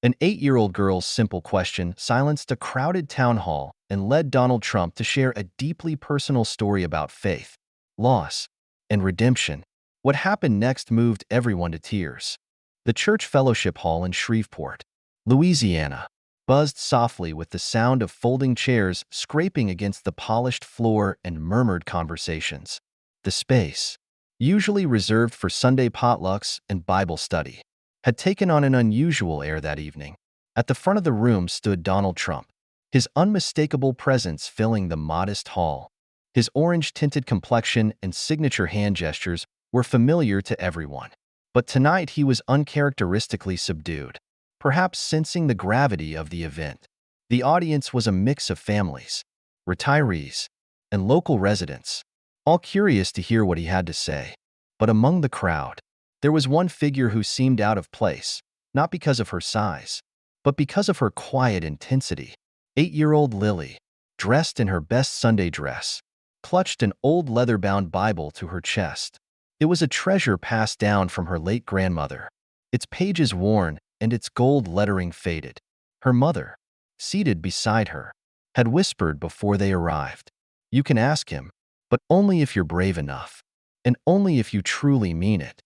An 8-year-old girl's simple question silenced a crowded town hall and led Donald Trump to share a deeply personal story about faith, loss, and redemption. What happened next moved everyone to tears. The Church Fellowship Hall in Shreveport, Louisiana, buzzed softly with the sound of folding chairs scraping against the polished floor and murmured conversations. The space, usually reserved for Sunday potlucks and Bible study, had taken on an unusual air that evening. At the front of the room stood Donald Trump, his unmistakable presence filling the modest hall. His orange-tinted complexion and signature hand gestures were familiar to everyone. But tonight he was uncharacteristically subdued, perhaps sensing the gravity of the event. The audience was a mix of families, retirees, and local residents, all curious to hear what he had to say. But among the crowd, there was one figure who seemed out of place, not because of her size, but because of her quiet intensity. 8-year-old Lily, dressed in her best Sunday dress, clutched an old leather-bound Bible to her chest. It was a treasure passed down from her late grandmother, its pages worn and its gold lettering faded. Her mother, seated beside her, had whispered before they arrived, "You can ask him, but only if you're brave enough, and only if you truly mean it."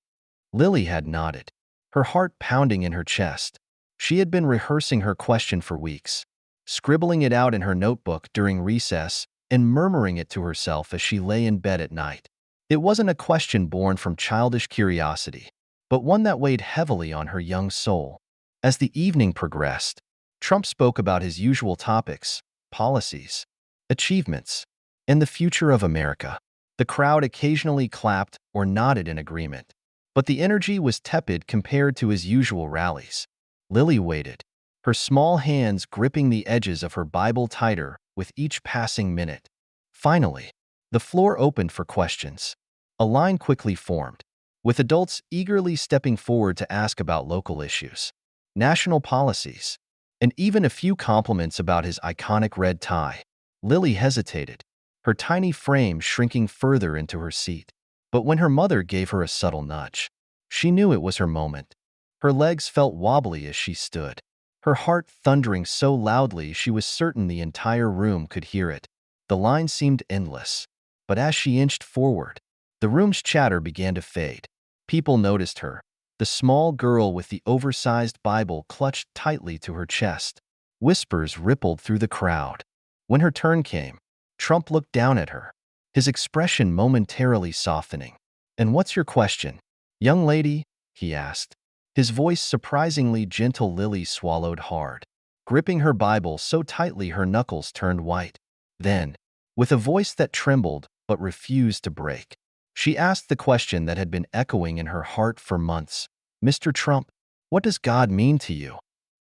Lily had nodded, her heart pounding in her chest. She had been rehearsing her question for weeks, scribbling it out in her notebook during recess and murmuring it to herself as she lay in bed at night. It wasn't a question born from childish curiosity, but one that weighed heavily on her young soul. As the evening progressed, Trump spoke about his usual topics, policies, achievements, and the future of America. The crowd occasionally clapped or nodded in agreement, but the energy was tepid compared to his usual rallies. Lily waited, her small hands gripping the edges of her Bible tighter with each passing minute. Finally, the floor opened for questions. A line quickly formed, with adults eagerly stepping forward to ask about local issues, national policies, and even a few compliments about his iconic red tie. Lily hesitated, her tiny frame shrinking further into her seat. But when her mother gave her a subtle nudge, she knew it was her moment. Her legs felt wobbly as she stood, her heart thundering so loudly she was certain the entire room could hear it. The line seemed endless, but as she inched forward, the room's chatter began to fade. People noticed her, the small girl with the oversized Bible clutched tightly to her chest. Whispers rippled through the crowd. When her turn came, Trump looked down at her, his expression momentarily softening. "And what's your question, young lady?" he asked. His voice surprisingly gentle. Lily swallowed hard, gripping her Bible so tightly her knuckles turned white. Then, with a voice that trembled but refused to break, she asked the question that had been echoing in her heart for months. "Mr. Trump, what does God mean to you?"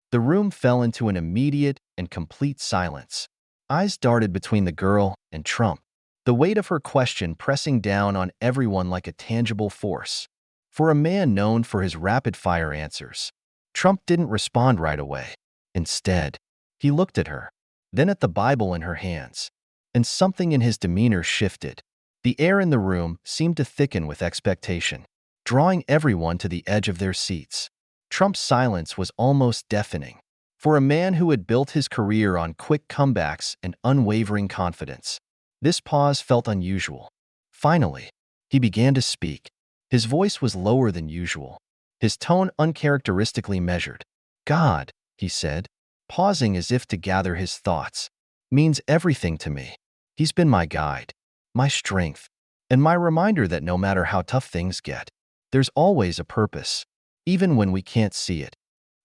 The room fell into an immediate and complete silence. Eyes darted between the girl and Trump, the weight of her question pressing down on everyone like a tangible force. For a man known for his rapid-fire answers, Trump didn't respond right away. Instead, he looked at her, then at the Bible in her hands, and something in his demeanor shifted. The air in the room seemed to thicken with expectation, drawing everyone to the edge of their seats. Trump's silence was almost deafening. For a man who had built his career on quick comebacks and unwavering confidence, this pause felt unusual. Finally, he began to speak. His voice was lower than usual, his tone uncharacteristically measured. "God," he said, pausing as if to gather his thoughts, "means everything to me. He's been my guide, my strength, and my reminder that no matter how tough things get, there's always a purpose, even when we can't see it."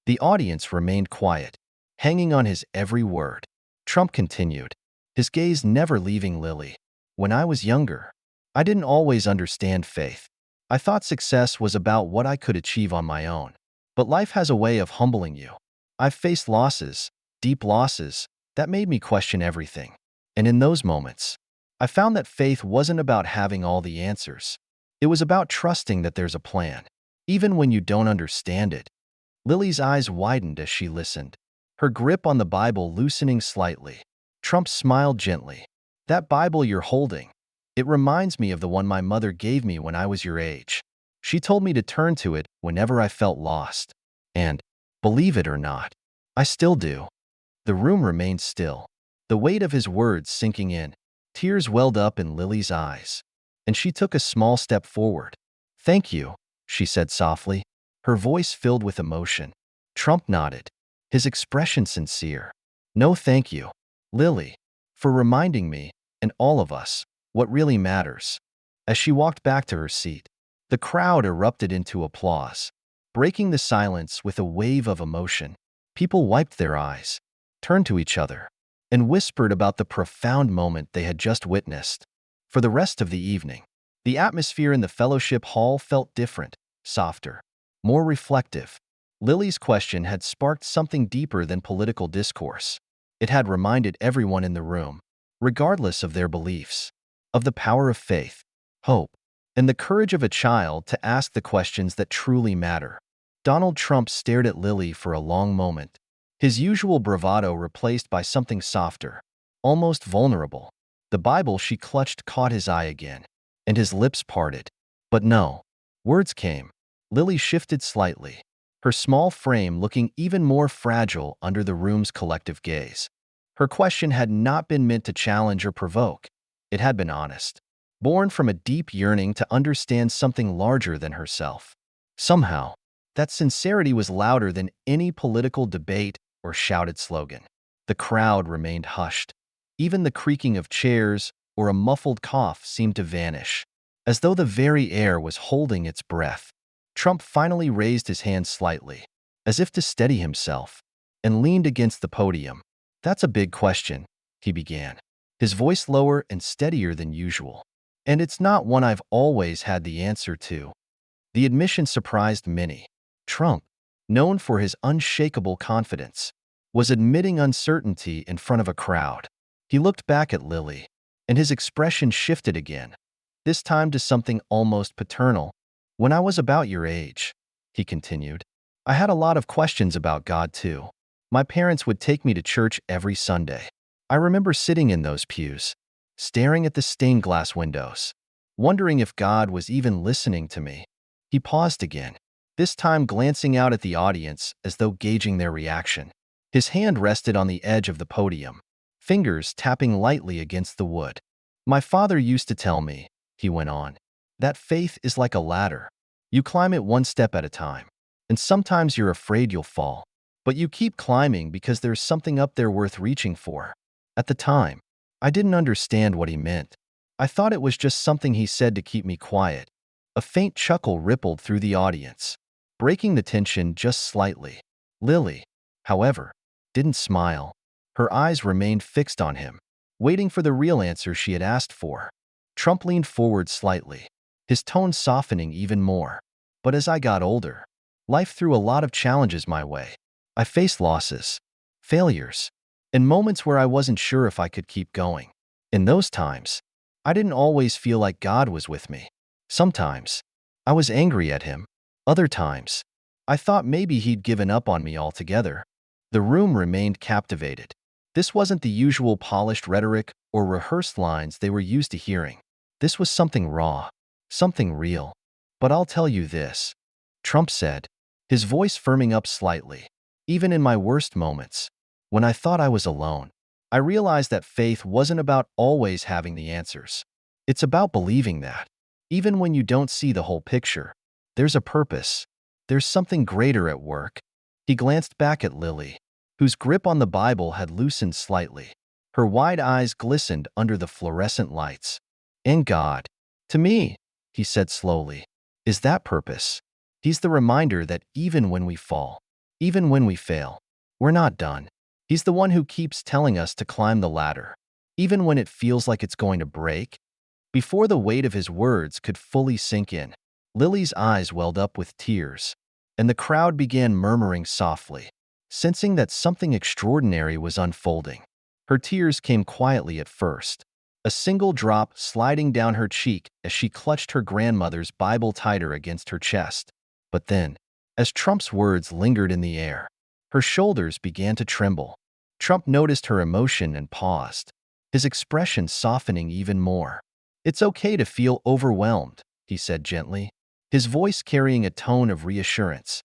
The audience remained quiet, hanging on his every word. Trump continued, his gaze never leaving Lily. "When I was younger, I didn't always understand faith. I thought success was about what I could achieve on my own. But life has a way of humbling you. I've faced losses, deep losses, that made me question everything. And in those moments, I found that faith wasn't about having all the answers. It was about trusting that there's a plan, even when you don't understand it." Lily's eyes widened as she listened, her grip on the Bible loosening slightly. Trump smiled gently. "That Bible you're holding, it reminds me of the one my mother gave me when I was your age. She told me to turn to it whenever I felt lost. And Believe it or not, I still do. The room remained still, the weight of his words sinking in. Tears welled up in Lily's eyes, and she took a small step forward. "Thank you," she said softly, her voice filled with emotion. Trump nodded, his expression sincere. "No, thank you, Lily, for reminding me, and all of us, what really matters." As she walked back to her seat, the crowd erupted into applause, breaking the silence with a wave of emotion. People wiped their eyes, turned to each other, and whispered about the profound moment they had just witnessed. For the rest of the evening, the atmosphere in the fellowship hall felt different, softer, more reflective. Lily's question had sparked something deeper than political discourse. It had reminded everyone in the room, regardless of their beliefs, of the power of faith, hope, and the courage of a child to ask the questions that truly matter. Donald Trump stared at Lily for a long moment, his usual bravado replaced by something softer, almost vulnerable. The Bible she clutched caught his eye again, and his lips parted. But no. Words came. Lily shifted slightly, her small frame looking even more fragile under the room's collective gaze. Her question had not been meant to challenge or provoke. It had been honest, born from a deep yearning to understand something larger than herself. Somehow, that sincerity was louder than any political debate or shouted slogan. The crowd remained hushed. Even the creaking of chairs or a muffled cough seemed to vanish, as though the very air was holding its breath. Trump finally raised his hand slightly, as if to steady himself, and leaned against the podium. "That's a big question," he began, his voice lower and steadier than usual. "And it's not one I've always had the answer to." The admission surprised many. Trump, known for his unshakable confidence, was admitting uncertainty in front of a crowd. He looked back at Lily, and his expression shifted again, this time to something almost paternal. "When I was about your age," he continued, "I had a lot of questions about God too. My parents would take me to church every Sunday. I remember sitting in those pews, staring at the stained glass windows, wondering if God was even listening to me." He paused again, this time glancing out at the audience as though gauging their reaction. His hand rested on the edge of the podium, fingers tapping lightly against the wood. "My father used to tell me," he went on, "that faith is like a ladder. You climb it one step at a time, and sometimes you're afraid you'll fall, but you keep climbing because there's something up there worth reaching for." At the time, I didn't understand what he meant. I thought it was just something he said to keep me quiet. A faint chuckle rippled through the audience, breaking the tension just slightly. Lily, however, didn't smile. Her eyes remained fixed on him, waiting for the real answer she had asked for. Trump leaned forward slightly, his tone softening even more. "But as I got older, life threw a lot of challenges my way. I faced losses, failures, and moments where I wasn't sure if I could keep going. In those times, I didn't always feel like God was with me. Sometimes, I was angry at him. Other times, I thought maybe he'd given up on me altogether." The room remained captivated. This wasn't the usual polished rhetoric or rehearsed lines they were used to hearing. This was something raw, something real. "But I'll tell you this," Trump said, his voice firming up slightly. "Even in my worst moments, when I thought I was alone, I realized that faith wasn't about always having the answers. It's about believing that, even when you don't see the whole picture, there's a purpose. There's something greater at work." He glanced back at Lily, whose grip on the Bible had loosened slightly. Her wide eyes glistened under the fluorescent lights. "And God, to me," he said slowly, "is that purpose. He's the reminder that even when we fall, even when we fail, we're not done. He's the one who keeps telling us to climb the ladder, even when it feels like it's going to break." Before the weight of his words could fully sink in, Lily's eyes welled up with tears, and the crowd began murmuring softly, sensing that something extraordinary was unfolding. Her tears came quietly at first, a single drop sliding down her cheek as she clutched her grandmother's Bible tighter against her chest. But then, as Trump's words lingered in the air, her shoulders began to tremble. Trump noticed her emotion and paused, his expression softening even more. "It's okay to feel overwhelmed," he said gently, his voice carrying a tone of reassurance.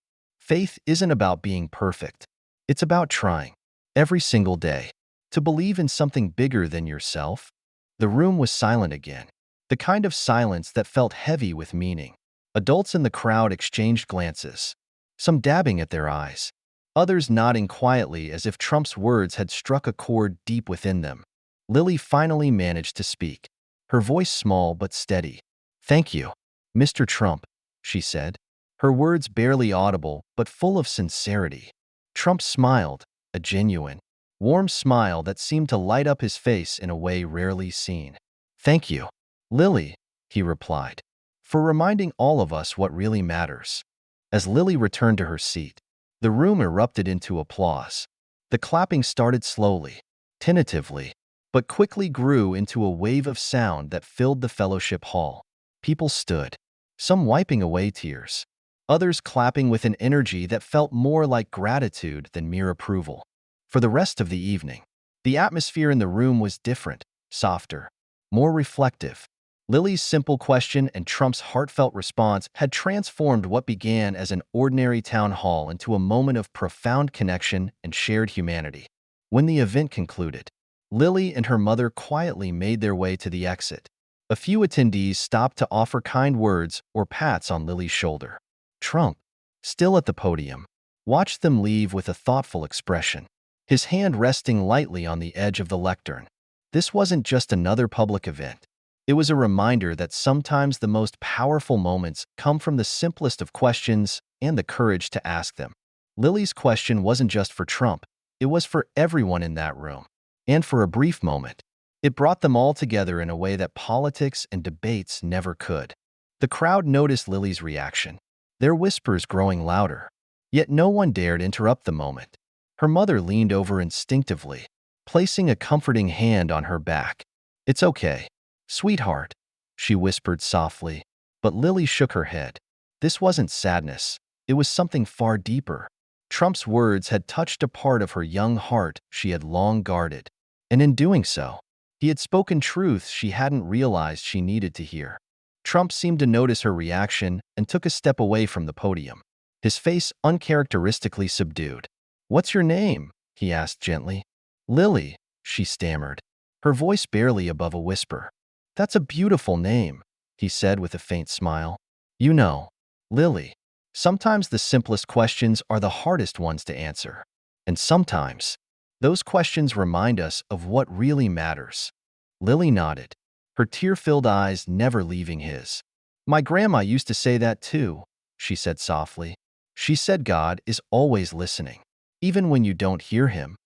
Faith isn't about being perfect. It's about trying, every single day, to believe in something bigger than yourself. The room was silent again, the kind of silence that felt heavy with meaning. Adults in the crowd exchanged glances, some dabbing at their eyes, others nodding quietly as if Trump's words had struck a chord deep within them. Lily finally managed to speak, her voice small but steady. "Thank you, Mr. Trump," she said, her words barely audible but full of sincerity. Trump smiled, a genuine, warm smile that seemed to light up his face in a way rarely seen. "Thank you, Lily," he replied, "for reminding all of us what really matters." As Lily returned to her seat, the room erupted into applause. The clapping started slowly, tentatively, but quickly grew into a wave of sound that filled the fellowship hall. People stood, some wiping away tears, others clapping with an energy that felt more like gratitude than mere approval. For the rest of the evening, the atmosphere in the room was different, softer, more reflective. Lily's simple question and Trump's heartfelt response had transformed what began as an ordinary town hall into a moment of profound connection and shared humanity. When the event concluded, Lily and her mother quietly made their way to the exit. A few attendees stopped to offer kind words or pats on Lily's shoulder. Trump, still at the podium, watched them leave with a thoughtful expression, his hand resting lightly on the edge of the lectern. This wasn't just another public event. It was a reminder that sometimes the most powerful moments come from the simplest of questions and the courage to ask them. Lily's question wasn't just for Trump, it was for everyone in that room. And for a brief moment, it brought them all together in a way that politics and debates never could. The crowd noticed Lily's reaction, their whispers growing louder. Yet no one dared interrupt the moment. Her mother leaned over instinctively, placing a comforting hand on her back. "It's okay, sweetheart," she whispered softly, but Lily shook her head. This wasn't sadness, it was something far deeper. Trump's words had touched a part of her young heart she had long guarded, and in doing so, he had spoken truths she hadn't realized she needed to hear. Trump seemed to notice her reaction and took a step away from the podium, his face uncharacteristically subdued. "What's your name?" he asked gently. "Lily," she stammered, her voice barely above a whisper. "That's a beautiful name," he said with a faint smile. "You know, Lily, sometimes the simplest questions are the hardest ones to answer. And sometimes, those questions remind us of what really matters." Lily nodded, her tear-filled eyes never leaving his. "My grandma used to say that too," she said softly. "She said God is always listening, even when you don't hear him."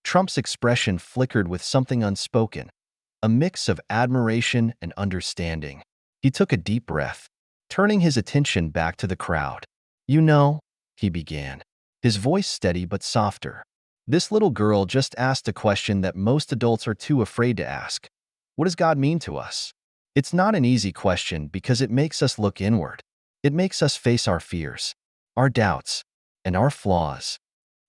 Trump's expression flickered with something unspoken, a mix of admiration and understanding. He took a deep breath, turning his attention back to the crowd. "You know," he began, his voice steady but softer, "this little girl just asked a question that most adults are too afraid to ask. What does God mean to us?" It's not an easy question because it makes us look inward. It makes us face our fears, our doubts, and our flaws.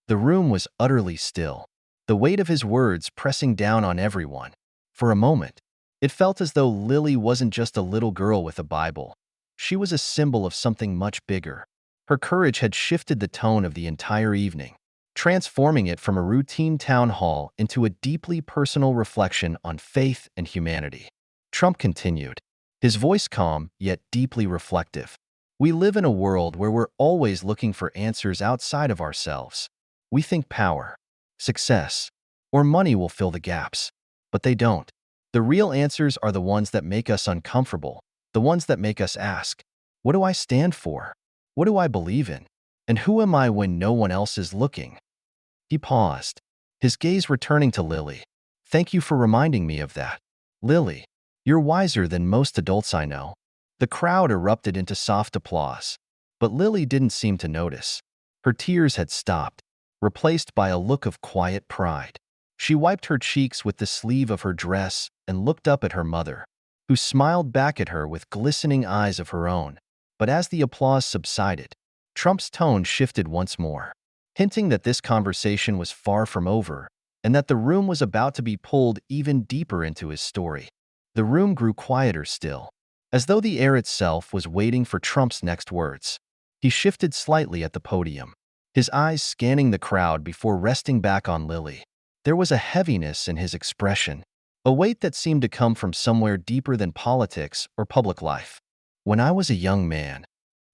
The room was utterly still, the weight of his words pressing down on everyone. For a moment, it felt as though Lily wasn't just a little girl with a Bible. She was a symbol of something much bigger. Her courage had shifted the tone of the entire evening, transforming it from a routine town hall into a deeply personal reflection on faith and humanity. Trump continued, his voice calm yet deeply reflective. "We live in a world where we're always looking for answers outside of ourselves. We think power, success, or money will fill the gaps, but they don't. The real answers are the ones that make us uncomfortable, the ones that make us ask, what do I stand for? What do I believe in? And who am I when no one else is looking?" He paused, his gaze returning to Lily. "Thank you for reminding me of that. Lily, you're wiser than most adults I know." The crowd erupted into soft applause, but Lily didn't seem to notice. Her tears had stopped, replaced by a look of quiet pride. She wiped her cheeks with the sleeve of her dress and looked up at her mother, who smiled back at her with glistening eyes of her own. But as the applause subsided, Trump's tone shifted once more, hinting that this conversation was far from over and that the room was about to be pulled even deeper into his story. The room grew quieter still, as though the air itself was waiting for Trump's next words. He shifted slightly at the podium, his eyes scanning the crowd before resting back on Lily. There was a heaviness in his expression, a weight that seemed to come from somewhere deeper than politics or public life. When I was a young man,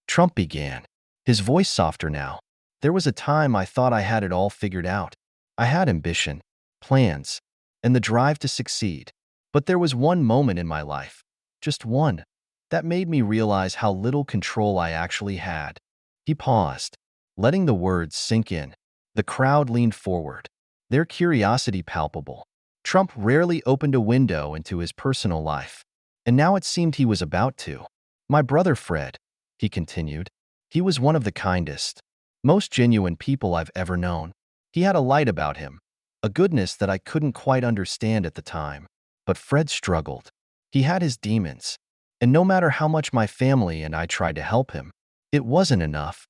Trump began, his voice softer now. There was a time I thought I had it all figured out. I had ambition, plans, and the drive to succeed. But there was one moment in my life, just one, that made me realize how little control I actually had. He paused, letting the words sink in. The crowd leaned forward, their curiosity palpable. Trump rarely opened a window into his personal life, and now it seemed he was about to. My brother Fred, he continued, he was one of the kindest, most genuine people I've ever known. He had a light about him, a goodness that I couldn't quite understand at the time. But Fred struggled. He had his demons, and no matter how much my family and I tried to help him, it wasn't enough.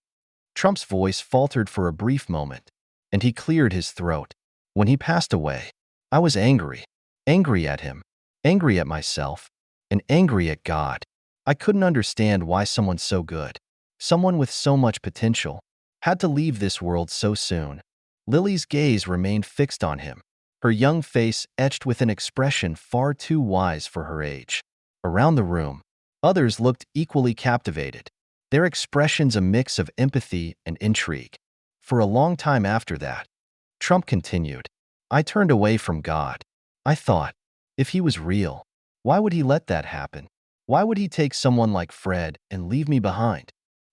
Trump's voice faltered for a brief moment, and he cleared his throat. When he passed away, I was angry. Angry at him, angry at myself, and angry at God. I couldn't understand why someone so good, someone with so much potential, had to leave this world so soon. Lily's gaze remained fixed on him, her young face etched with an expression far too wise for her age. Around the room, others looked equally captivated, their expressions a mix of empathy and intrigue. For a long time after that, Trump continued, I turned away from God. I thought, if he was real, why would he let that happen? Why would he take someone like Fred and leave me behind?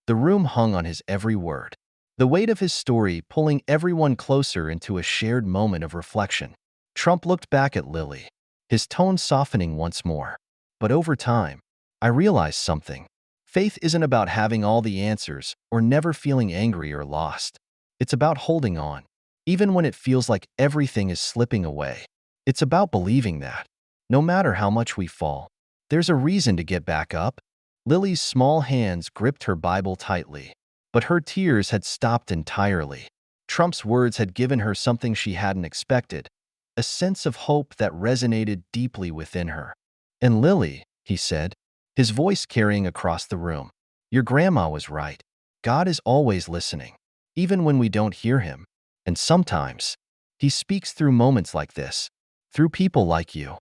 The room hung on his every word, the weight of his story pulling everyone closer into a shared moment of reflection. Trump looked back at Lily, his tone softening once more. But over time, I realized something. Faith isn't about having all the answers or never feeling angry or lost. It's about holding on, even when it feels like everything is slipping away. It's about believing that, no matter how much we fall, there's a reason to get back up. Lily's small hands gripped her Bible tightly, but her tears had stopped entirely. Trump's words had given her something she hadn't expected, a sense of hope that resonated deeply within her. And Lily, he said, his voice carrying across the room, your grandma was right. God is always listening, even when we don't hear him. And sometimes, he speaks through moments like this, through people like you.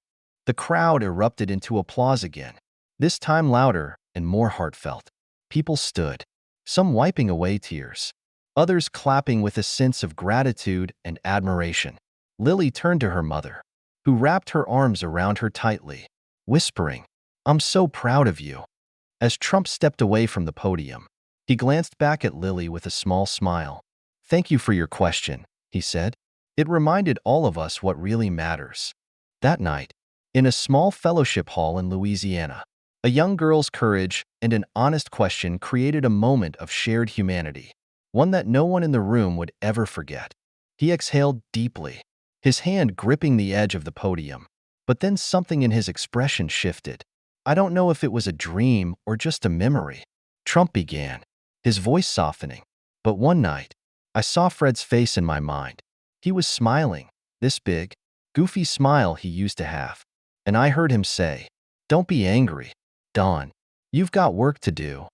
The crowd erupted into applause again, this time louder and more heartfelt. People stood, some wiping away tears, others clapping with a sense of gratitude and admiration. Lily turned to her mother, who wrapped her arms around her tightly, whispering, I'm so proud of you. As Trump stepped away from the podium, he glanced back at Lily with a small smile. Thank you for your question, he said. It reminded all of us what really matters. That night, in a small fellowship hall in Louisiana, a young girl's courage and an honest question created a moment of shared humanity, one that no one in the room would ever forget. He exhaled deeply, his hand gripping the edge of the podium. But then something in his expression shifted. I don't know if it was a dream or just a memory. Trump began, his voice softening. But one night, I saw Fred's face in my mind. He was smiling, this big, goofy smile he used to have. And I heard him say, don't be angry, Don. You've got work to do.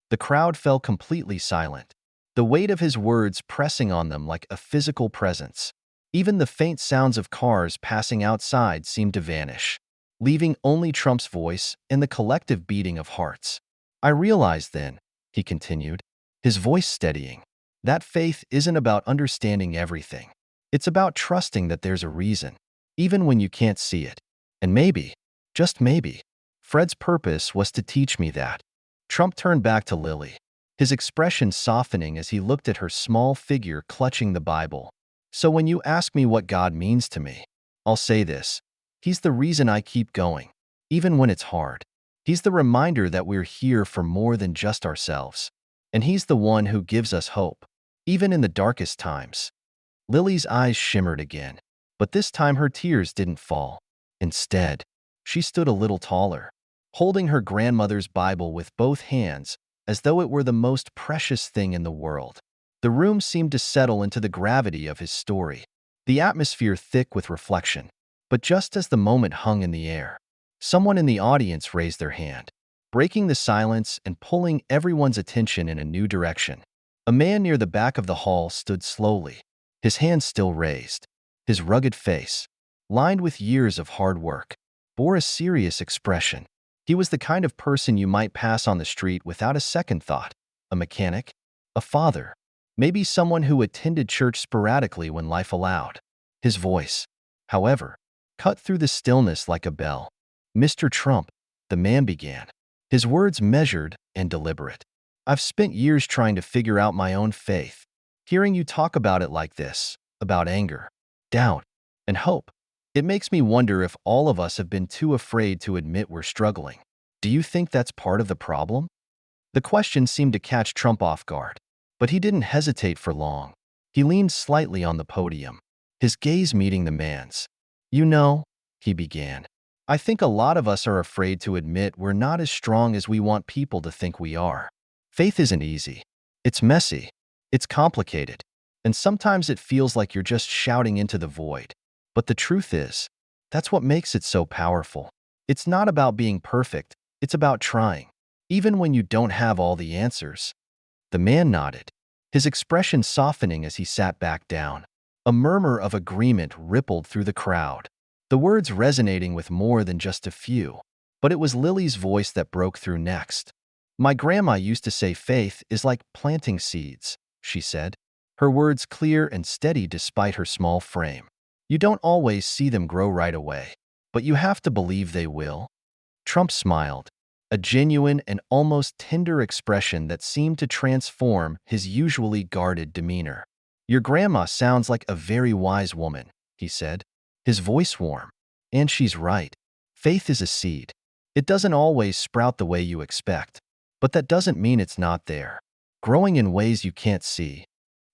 The crowd fell completely silent, the weight of his words pressing on them like a physical presence. Even the faint sounds of cars passing outside seemed to vanish, leaving only Trump's voice and the collective beating of hearts. I realized then, he continued, his voice steadying, that faith isn't about understanding everything. It's about trusting that there's a reason, even when you can't see it. And maybe, just maybe, Fred's purpose was to teach me that. Trump turned back to Lily, his expression softening as he looked at her small figure clutching the Bible. So when you ask me what God means to me, I'll say this. He's the reason I keep going, even when it's hard. He's the reminder that we're here for more than just ourselves. And he's the one who gives us hope, even in the darkest times. Lily's eyes shimmered again, but this time her tears didn't fall. Instead, she stood a little taller, holding her grandmother's Bible with both hands as though it were the most precious thing in the world. The room seemed to settle into the gravity of his story, the atmosphere thick with reflection. But just as the moment hung in the air, someone in the audience raised their hand. breaking the silence and pulling everyone's attention in a new direction. A man near the back of the hall stood slowly, his hands still raised. His rugged face, lined with years of hard work, bore a serious expression. He was the kind of person you might pass on the street without a second thought. A mechanic, a father, maybe someone who attended church sporadically when life allowed. His voice, however, cut through the stillness like a bell. "Mr. Trump," the man began, his words measured and deliberate. "I've spent years trying to figure out my own faith. Hearing you talk about it like this, about anger, doubt, and hope, it makes me wonder if all of us have been too afraid to admit we're struggling. Do you think that's part of the problem?" The question seemed to catch Trump off guard, but he didn't hesitate for long. He leaned slightly on the podium, his gaze meeting the man's. "You know," he began, "I think a lot of us are afraid to admit we're not as strong as we want people to think we are. Faith isn't easy. It's messy. It's complicated. And sometimes it feels like you're just shouting into the void. But the truth is, that's what makes it so powerful. It's not about being perfect. It's about trying, even when you don't have all the answers." The man nodded, his expression softening as he sat back down. A murmur of agreement rippled through the crowd, the words resonating with more than just a few. But it was Lily's voice that broke through next. "My grandma used to say faith is like planting seeds," she said, her words clear and steady despite her small frame. "You don't always see them grow right away, but you have to believe they will." Trump smiled, a genuine and almost tender expression that seemed to transform his usually guarded demeanor. "Your grandma sounds like a very wise woman," he said, his voice warm. "And she's right. Faith is a seed. It doesn't always sprout the way you expect, but that doesn't mean it's not there, growing in ways you can't see."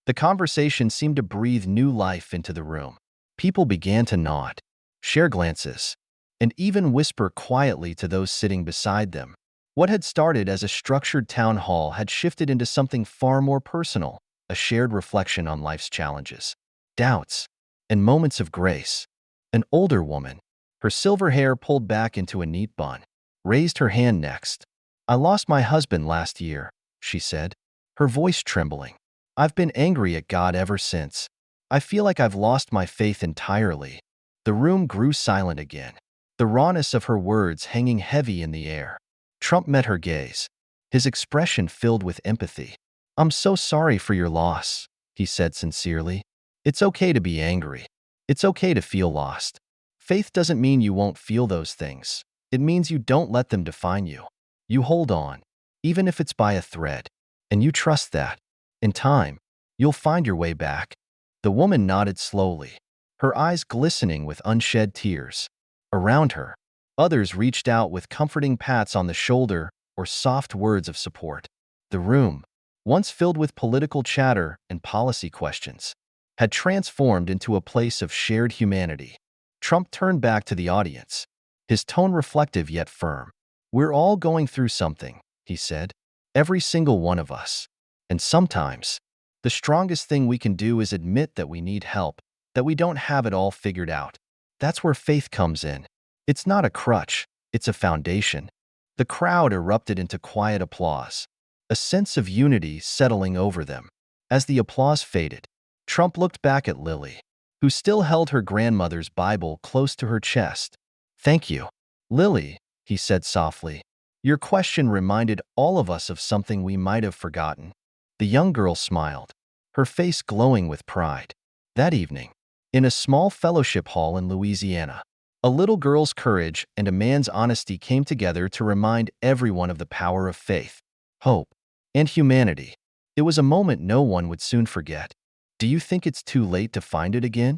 The conversation seemed to breathe new life into the room. People began to nod, share glances, and even whisper quietly to those sitting beside them. What had started as a structured town hall had shifted into something far more personal, a shared reflection on life's challenges, doubts, and moments of grace. An older woman, her silver hair pulled back into a neat bun, raised her hand next. "I lost my husband last year," she said, her voice trembling. "I've been angry at God ever since. I feel like I've lost my faith entirely." The room grew silent again, the rawness of her words hanging heavy in the air. Trump met her gaze, his expression filled with empathy. "I'm so sorry for your loss," he said sincerely. "It's okay to be angry. It's okay to feel lost. Faith doesn't mean you won't feel those things. It means you don't let them define you. You hold on, even if it's by a thread, and you trust that, in time, you'll find your way back." The woman nodded slowly, her eyes glistening with unshed tears. Around her, others reached out with comforting pats on the shoulder or soft words of support. The room, once filled with political chatter and policy questions, had transformed into a place of shared humanity. Trump turned back to the audience, his tone reflective yet firm. "We're all going through something," he said, "every single one of us. And sometimes, the strongest thing we can do is admit that we need help, that we don't have it all figured out. That's where faith comes in. It's not a crutch, it's a foundation." The crowd erupted into quiet applause, a sense of unity settling over them. As the applause faded, Trump looked back at Lily, who still held her grandmother's Bible close to her chest. "Thank you, Lily," he said softly. "Your question reminded all of us of something we might have forgotten." The young girl smiled, her face glowing with pride. That evening, in a small fellowship hall in Louisiana, a little girl's courage and a man's honesty came together to remind everyone of the power of faith, hope, and humanity. It was a moment no one would soon forget. "Do you think it's too late to find it again?"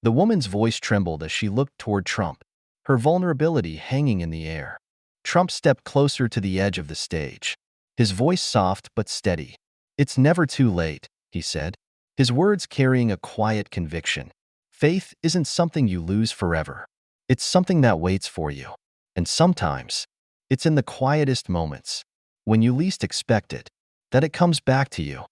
The woman's voice trembled as she looked toward Trump, her vulnerability hanging in the air. Trump stepped closer to the edge of the stage, his voice soft but steady. "It's never too late," he said, his words carrying a quiet conviction. "Faith isn't something you lose forever. It's something that waits for you. And sometimes, it's in the quietest moments, when you least expect it, that it comes back to you."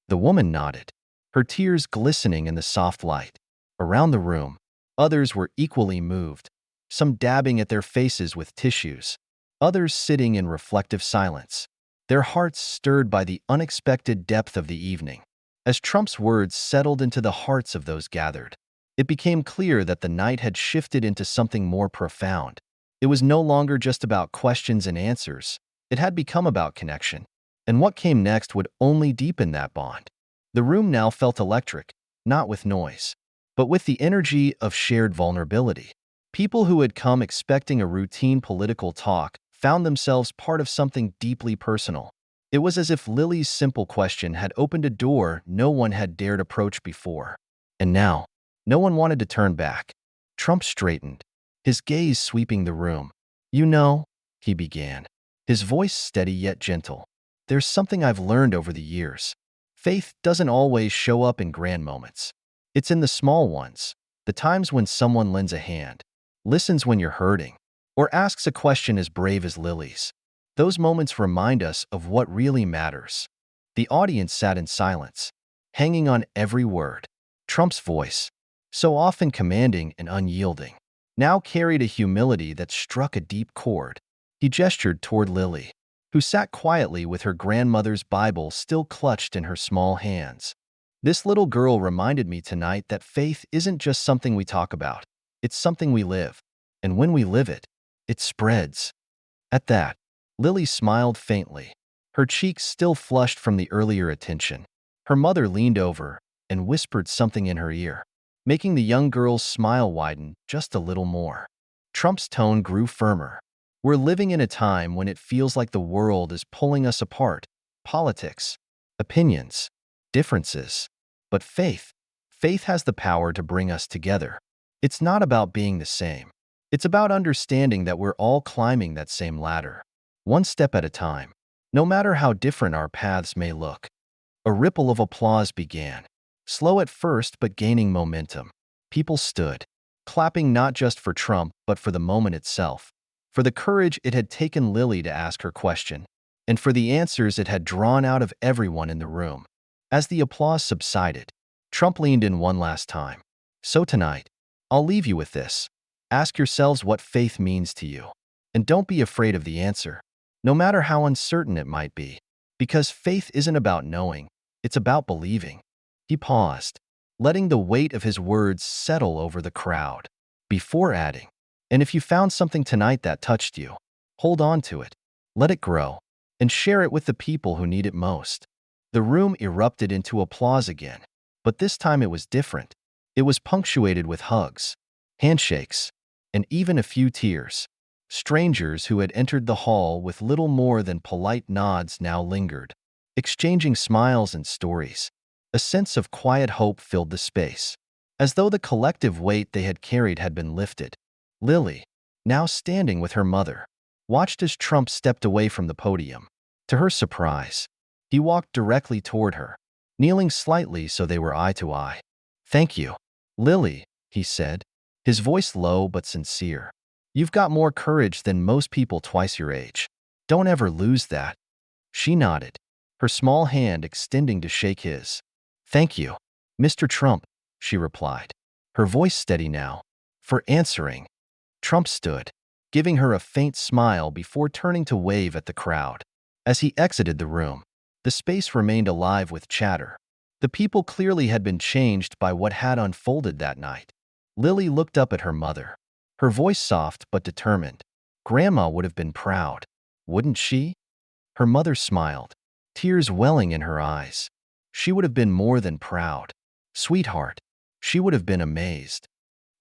The woman nodded, her tears glistening in the soft light. Around the room, others were equally moved, some dabbing at their faces with tissues, others sitting in reflective silence, their hearts stirred by the unexpected depth of the evening. As Trump's words settled into the hearts of those gathered, it became clear that the night had shifted into something more profound. It was no longer just about questions and answers. It had become about connection. And what came next would only deepen that bond. The room now felt electric, not with noise, but with the energy of shared vulnerability. People who had come expecting a routine political talk found themselves part of something deeply personal. It was as if Lily's simple question had opened a door no one had dared approach before. And now, no one wanted to turn back. Trump straightened, his gaze sweeping the room. "You know," he began, his voice steady yet gentle, "there's something I've learned over the years. Faith doesn't always show up in grand moments. It's in the small ones, the times when someone lends a hand, listens when you're hurting, or asks a question as brave as Lily's. Those moments remind us of what really matters." The audience sat in silence, hanging on every word. Trump's voice, so often commanding and unyielding, now carried a humility that struck a deep chord. He gestured toward Lily, who sat quietly with her grandmother's Bible still clutched in her small hands. "This little girl reminded me tonight that faith isn't just something we talk about. It's something we live. And when we live it, it spreads." At that, Lily smiled faintly, her cheeks still flushed from the earlier attention. Her mother leaned over and whispered something in her ear, making the young girl's smile widen just a little more. Trump's tone grew firmer. "We're living in a time when it feels like the world is pulling us apart. Politics, opinions, differences. But faith has the power to bring us together. It's not about being the same. It's about understanding that we're all climbing that same ladder, one step at a time, no matter how different our paths may look." A ripple of applause began, slow at first but gaining momentum. People stood, clapping not just for Trump but for the moment itself, for the courage it had taken Lily to ask her question, and for the answers it had drawn out of everyone in the room. As the applause subsided, Trump leaned in one last time. "So tonight, I'll leave you with this. Ask yourselves what faith means to you. And don't be afraid of the answer, no matter how uncertain it might be. Because faith isn't about knowing, it's about believing." He paused, letting the weight of his words settle over the crowd, before adding, "And if you found something tonight that touched you, hold on to it, let it grow, and share it with the people who need it most." The room erupted into applause again, but this time it was different. It was punctuated with hugs, handshakes, and even a few tears. Strangers who had entered the hall with little more than polite nods now lingered, exchanging smiles and stories. A sense of quiet hope filled the space, as though the collective weight they had carried had been lifted. Lily, now standing with her mother, watched as Trump stepped away from the podium. To her surprise, he walked directly toward her, kneeling slightly so they were eye to eye. "Thank you, Lily," he said, his voice low but sincere. "You've got more courage than most people twice your age. Don't ever lose that." She nodded, her small hand extending to shake his. "Thank you, Mr. Trump," she replied, her voice steady now. For answering, Trump stood, giving her a faint smile before turning to wave at the crowd. As he exited the room, the space remained alive with chatter. The people clearly had been changed by what had unfolded that night. Lily looked up at her mother, her voice soft but determined. "Grandma would have been proud, wouldn't she?" Her mother smiled, tears welling in her eyes. "She would have been more than proud. Sweetheart, she would have been amazed."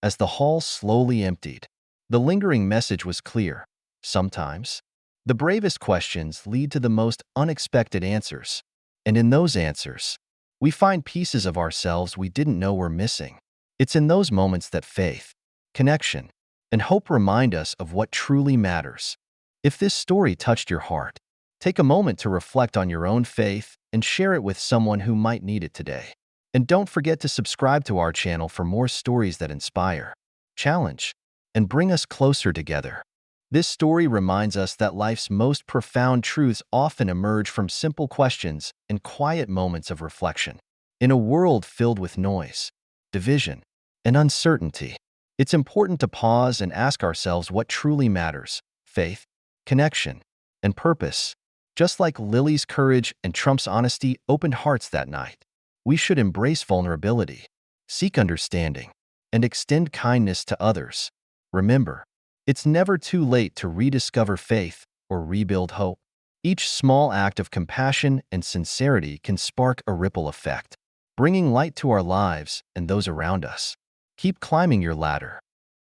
As the hall slowly emptied, the lingering message was clear. Sometimes, the bravest questions lead to the most unexpected answers. And in those answers, we find pieces of ourselves we didn't know were missing. It's in those moments that faith, connection, and hope remind us of what truly matters. If this story touched your heart, take a moment to reflect on your own faith and share it with someone who might need it today. And don't forget to subscribe to our channel for more stories that inspire, challenge, and bring us closer together. This story reminds us that life's most profound truths often emerge from simple questions and quiet moments of reflection. In a world filled with noise, division, and uncertainty, it's important to pause and ask ourselves what truly matters: faith, connection, and purpose. Just like Lily's courage and Trump's honesty opened hearts that night, we should embrace vulnerability, seek understanding, and extend kindness to others. Remember, it's never too late to rediscover faith or rebuild hope. Each small act of compassion and sincerity can spark a ripple effect, bringing light to our lives and those around us. Keep climbing your ladder,